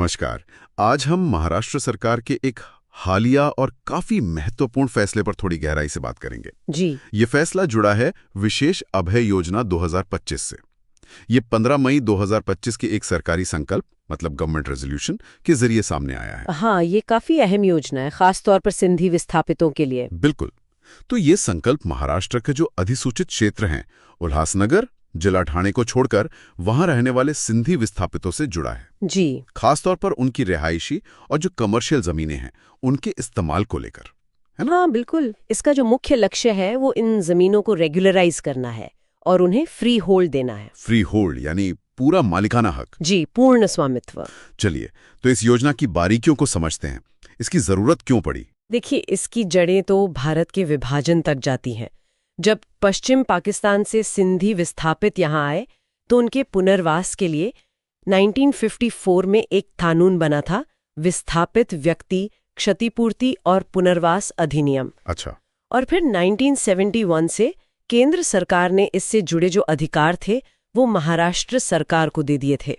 नमस्कार। आज हम महाराष्ट्र सरकार के एक हालिया और काफी महत्वपूर्ण फैसले पर थोड़ी गहराई से बात करेंगे। जी। ये फैसला जुड़ा है विशेष अभय योजना 2025 से। ये 15 मई 2025 के एक सरकारी संकल्प मतलब गवर्नमेंट रेजोल्यूशन के जरिए सामने आया है। हाँ, ये काफी अहम योजना है, खास तौर पर सिंधी विस्थापितों के लिए। बिल्कुल। तो ये संकल्प महाराष्ट्र के जो अधिसूचित क्षेत्र हैं, उल्हासनगर जिला ठाणे को छोड़कर वहां रहने वाले सिंधी विस्थापितों से जुड़ा है। जी। खासतौर पर उनकी रिहायशी और जो कमर्शियल जमीनें हैं उनके इस्तेमाल को लेकर, है ना? हाँ, बिल्कुल। इसका जो मुख्य लक्ष्य है वो इन जमीनों को रेगुलराइज करना है और उन्हें फ्री होल्ड देना है। फ्री होल्ड यानी पूरा मालिकाना हक। जी, पूर्ण स्वामित्व। चलिए, तो इस योजना की बारीकियों को समझते हैं। इसकी जरूरत क्यों पड़ी? देखिए, इसकी जड़ें तो भारत के विभाजन तक जाती हैं। जब पश्चिम पाकिस्तान से सिंधी विस्थापित यहाँ आए तो उनके पुनर्वास के लिए 1954 में एक कानून बना था, विस्थापित व्यक्ति क्षतिपूर्ति और पुनर्वास अधिनियम। अच्छा। और फिर 1971 से केंद्र सरकार ने इससे जुड़े जो अधिकार थे वो महाराष्ट्र सरकार को दे दिए थे।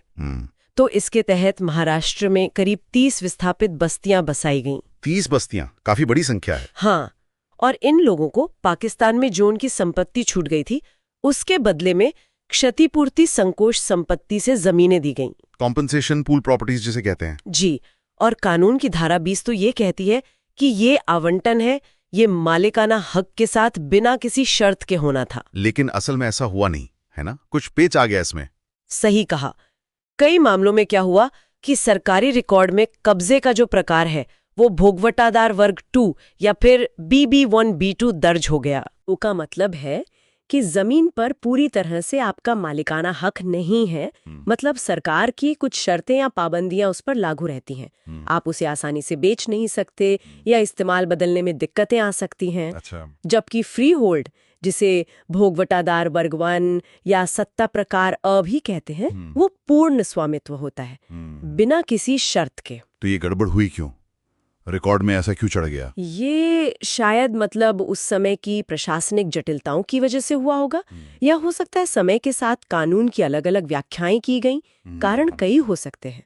तो इसके तहत महाराष्ट्र में करीब 30 विस्थापित बस्तियां बसाई गईं। 30 बस्तियां काफी बड़ी संख्या है। हाँ, और इन लोगों को पाकिस्तान में जो उनकी संपत्ति छूट गई थी उसके बदले में क्षतिपूर्ति संकोच संपत्ति से जमीनें दी गईं। कॉम्पनसेशन पूल प्रॉपर्टीज जिसे कहते हैं। जी। और कानून की धारा 20 तो ये कहती है कि ये आवंटन है, ये मालिकाना हक के साथ बिना किसी शर्त के होना था। लेकिन असल में ऐसा हुआ नहीं, है ना? कुछ पेच आ गया इसमें। सही कहा। कई मामलों में क्या हुआ कि सरकारी रिकॉर्ड में कब्जे का जो प्रकार है वो भोगवटादार वर्ग 2 या फिर BB1 B2 दर्ज हो गया। उसका मतलब है कि जमीन पर पूरी तरह से आपका मालिकाना हक नहीं है, मतलब सरकार की कुछ शर्तें या पाबंदियां उस पर लागू रहती हैं। आप उसे आसानी से बेच नहीं सकते या इस्तेमाल बदलने में दिक्कतें आ सकती हैं। अच्छा। जबकि फ्री होल्ड, जिसे भोगवटादार वर्ग 1 या सत्ता प्रकार अ भी कहते हैं, वो पूर्ण स्वामित्व होता है बिना किसी शर्त के। तो ये गड़बड़ हुई क्यों? रिकॉर्ड में ऐसा क्यों चढ़ गया? ये शायद मतलब उस समय की प्रशासनिक जटिलताओं की वजह से हुआ होगा, या हो सकता है समय के साथ कानून की अलग अलग व्याख्याएं की गईं। कारण कई हो सकते हैं।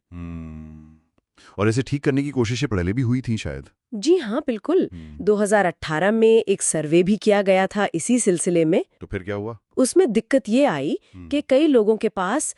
और इसे ठीक करने की कोशिशें पहले भी हुई थी शायद। जी हाँ, बिल्कुल। 2018 में एक सर्वे भी किया गया था इसी सिलसिले में। तो फिर क्या हुआ? उसमें दिक्कत ये आई कि कई लोगों के पास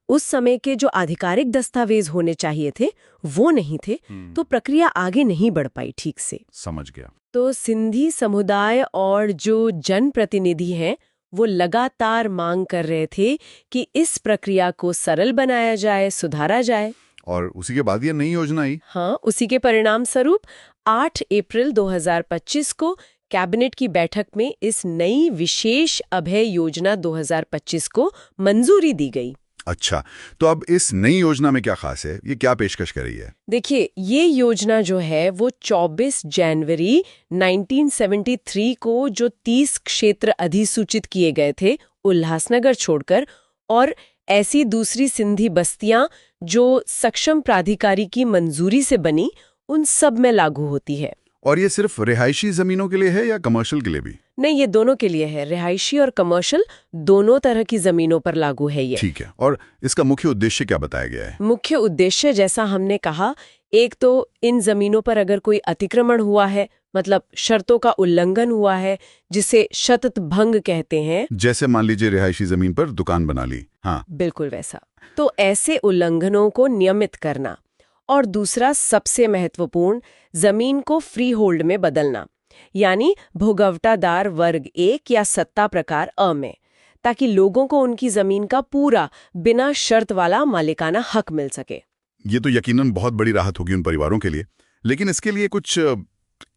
उस समय के जो आधिकारिक दस्तावेज होने चाहिए थे वो नहीं थे, तो प्रक्रिया आगे नहीं बढ़ पाई ठीक से। समझ गया। तो सिंधी समुदाय और जो जनप्रतिनिधि हैं वो लगातार मांग कर रहे थे कि इस प्रक्रिया को सरल बनाया जाए, सुधारा जाए। और उसी के बाद ये नई योजना आई। हाँ, उसी के परिणाम स्वरूप 8 अप्रैल 2025 को कैबिनेट की बैठक में इस नई विशेष अभय योजना 2025 को मंजूरी दी गई। अच्छा, तो अब इस नई योजना में क्या खास है? ये क्या पेशकश कर रही है? देखिए, ये योजना जो है वो 24 जनवरी 1973 को जो 30 क्षेत्र अधिसूचित किए गए थे उल्हासनगर छोड़कर, और ऐसी दूसरी सिंधी बस्तियां जो सक्षम प्राधिकारी की मंजूरी से बनी, उन सब में लागू होती है। और ये सिर्फ रिहायशी जमीनों के लिए है या कमर्शियल के लिए भी? नहीं, ये दोनों के लिए है। रिहायशी और कमर्शियल दोनों तरह की जमीनों पर लागू है ये। ठीक है। और इसका मुख्य उद्देश्य क्या बताया गया है? मुख्य उद्देश्य जैसा हमने कहा, एक तो इन जमीनों पर अगर कोई अतिक्रमण हुआ है, मतलब शर्तों का उल्लंघन हुआ है, जिसे शर्त भंग कहते हैं। जैसे मान लीजिए रिहायशी जमीन पर दुकान बना ली। हाँ, बिल्कुल वैसा। तो ऐसे उल्लंघनों को नियमित करना। और दूसरा सबसे महत्वपूर्ण, जमीन को फ्री होल्ड में बदलना, यानी भोगवटादार वर्ग 1 या सत्ता प्रकार अ में, ताकि लोगों को उनकी जमीन का पूरा बिना शर्त वाला मालिकाना हक मिल सके। ये तो यकीनन बहुत बड़ी राहत होगी उन परिवारों के लिए। लेकिन इसके लिए कुछ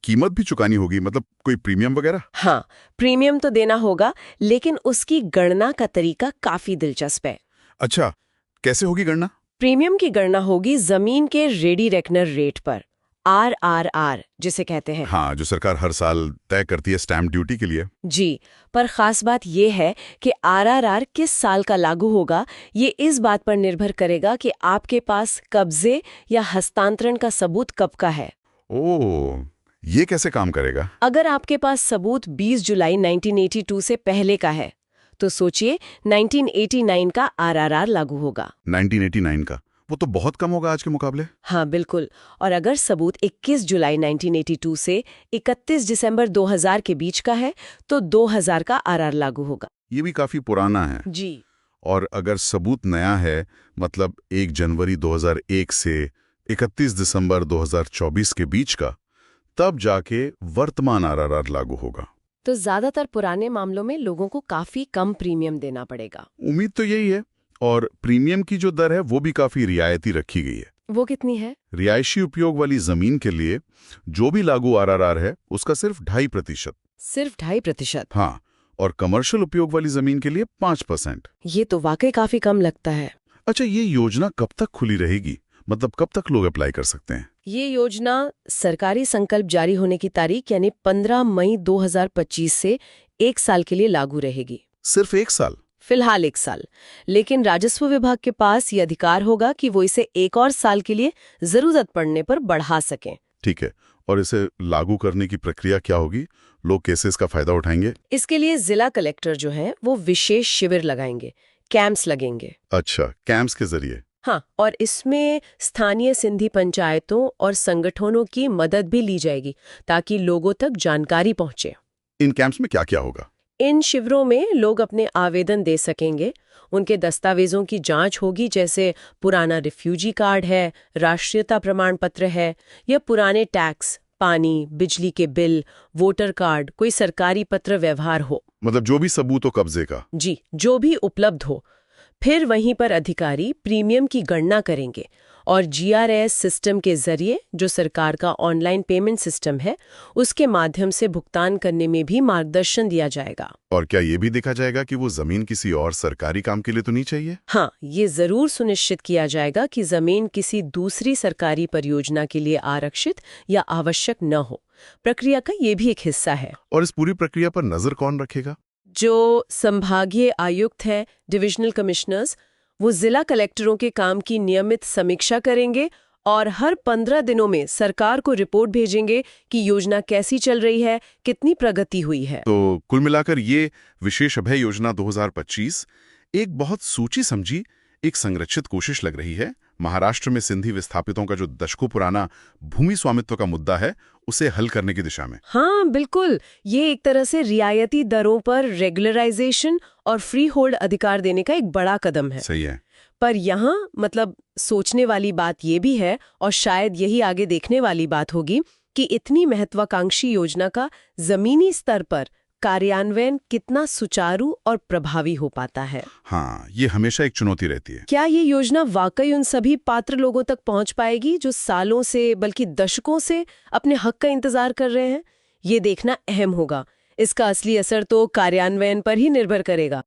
कीमत भी चुकानी होगी, मतलब कोई प्रीमियम वगैरह? हाँ, प्रीमियम तो देना होगा, लेकिन उसकी गणना का तरीका काफी दिलचस्प है। अच्छा, कैसे होगी गणना? प्रीमियम की गणना होगी जमीन के रेडी रेकनर रेट पर, RRR जिसे कहते हैं। हाँ, जो सरकार हर साल तय करती है स्टैम्प ड्यूटी के लिए। जी, पर खास बात यह है कि RRR किस साल का लागू होगा, ये इस बात पर निर्भर करेगा कि आपके पास कब्जे या हस्तांतरण का सबूत कब का है। ओह, ये कैसे काम करेगा? अगर आपके पास सबूत 20 जुलाई 1982 से पहले का है, तो सोचिए 1989 का RRR लागू होगा। 1989 का वो तो बहुत कम होगा आज के मुकाबले। हाँ बिल्कुल। और अगर सबूत 21 जुलाई 1982 से 31 दिसंबर 2000 के बीच का है तो 2000 का आरआर लागू होगा। ये भी काफी पुराना है। जी। और अगर सबूत नया है, मतलब 1 जनवरी 2001 से 31 दिसंबर 2024 के बीच का, तब जाके वर्तमान आरआर लागू होगा। तो ज्यादातर पुराने मामलों में लोगों को काफी कम प्रीमियम देना पड़ेगा। उम्मीद तो यही है। और प्रीमियम की जो दर है वो भी काफी रियायती रखी गई है। वो कितनी है? रिहायशी उपयोग वाली जमीन के लिए जो भी लागू आरआर है उसका सिर्फ 2.5%। सिर्फ 2.5%? हाँ, और कमर्शियल उपयोग वाली जमीन के लिए 5%। ये तो वाकई काफी कम लगता है। अच्छा, ये योजना कब तक खुली रहेगी? मतलब कब तक लोग अप्लाई कर सकते हैं? ये योजना सरकारी संकल्प जारी होने की तारीख यानी 15 मई 2025 से 1 साल के लिए लागू रहेगी। सिर्फ 1 साल? फिलहाल 1 साल। लेकिन राजस्व विभाग के पास ये अधिकार होगा कि वो इसे 1 और साल के लिए जरूरत पड़ने पर बढ़ा सकें। ठीक है। और इसे लागू करने की प्रक्रिया क्या होगी? लोग कैसे इसका फायदा उठाएंगे? इसके लिए जिला कलेक्टर जो हैं वो विशेष शिविर लगाएंगे, कैंप्स लगेंगे। अच्छा, कैंप्स के जरिए? हाँ, और इसमें स्थानीय सिंधी पंचायतों और संगठनों की मदद भी ली जाएगी ताकि लोगों तक जानकारी पहुंचे। इन कैंप्स में क्या क्या होगा? इन शिविरों में लोग अपने आवेदन दे सकेंगे, उनके दस्तावेजों की जांच होगी, जैसे पुराना रिफ्यूजी कार्ड है, राष्ट्रीयता प्रमाण पत्र है, या पुराने टैक्स, पानी, बिजली के बिल, वोटर कार्ड, कोई सरकारी पत्र व्यवहार हो। मतलब जो भी सबूत हो कब्जे का? जी, जो भी उपलब्ध हो। फिर वहीं पर अधिकारी प्रीमियम की गणना करेंगे और जीआरएस सिस्टम के जरिए, जो सरकार का ऑनलाइन पेमेंट सिस्टम है, उसके माध्यम से भुगतान करने में भी मार्गदर्शन दिया जाएगा। और क्या ये भी देखा जाएगा कि वो जमीन किसी और सरकारी काम के लिए तो नहीं चाहिए? हाँ, ये जरूर सुनिश्चित किया जाएगा कि जमीन किसी दूसरी सरकारी परियोजना के लिए आरक्षित या आवश्यक न हो। प्रक्रिया का ये भी एक हिस्सा है। और इस पूरी प्रक्रिया पर नजर कौन रखेगा? जो संभागीय आयुक्त हैं, डिविजनल कमिश्नर्स, वो जिला कलेक्टरों के काम की नियमित समीक्षा करेंगे और हर 15 दिनों में सरकार को रिपोर्ट भेजेंगे कि योजना कैसी चल रही है, कितनी प्रगति हुई है। तो कुल मिलाकर ये विशेष अभय योजना 2025 एक बहुत सोची समझी, एक संरक्षित कोशिश लग रही है महाराष्ट्र में सिंधी विस्थापितों का जो दशकों पुराना भूमि स्वामित्व का मुद्दा है उसे हल करने की दिशा में। हाँ बिल्कुल, ये एक तरह से रियायती दरों पर रेगुलराइजेशन और फ्री होल्ड अधिकार देने का एक बड़ा कदम है। सही है। पर यहाँ मतलब सोचने वाली बात ये भी है, और शायद यही आगे देखने वाली बात होगी, कि इतनी महत्वाकांक्षी योजना का जमीनी स्तर पर कार्यान्वयन कितना सुचारू और प्रभावी हो पाता है। हाँ, ये हमेशा एक चुनौती रहती है। क्या ये योजना वाकई उन सभी पात्र लोगों तक पहुंच पाएगी जो सालों से बल्कि दशकों से अपने हक का इंतजार कर रहे हैं? ये देखना अहम होगा। इसका असली असर तो कार्यान्वयन पर ही निर्भर करेगा।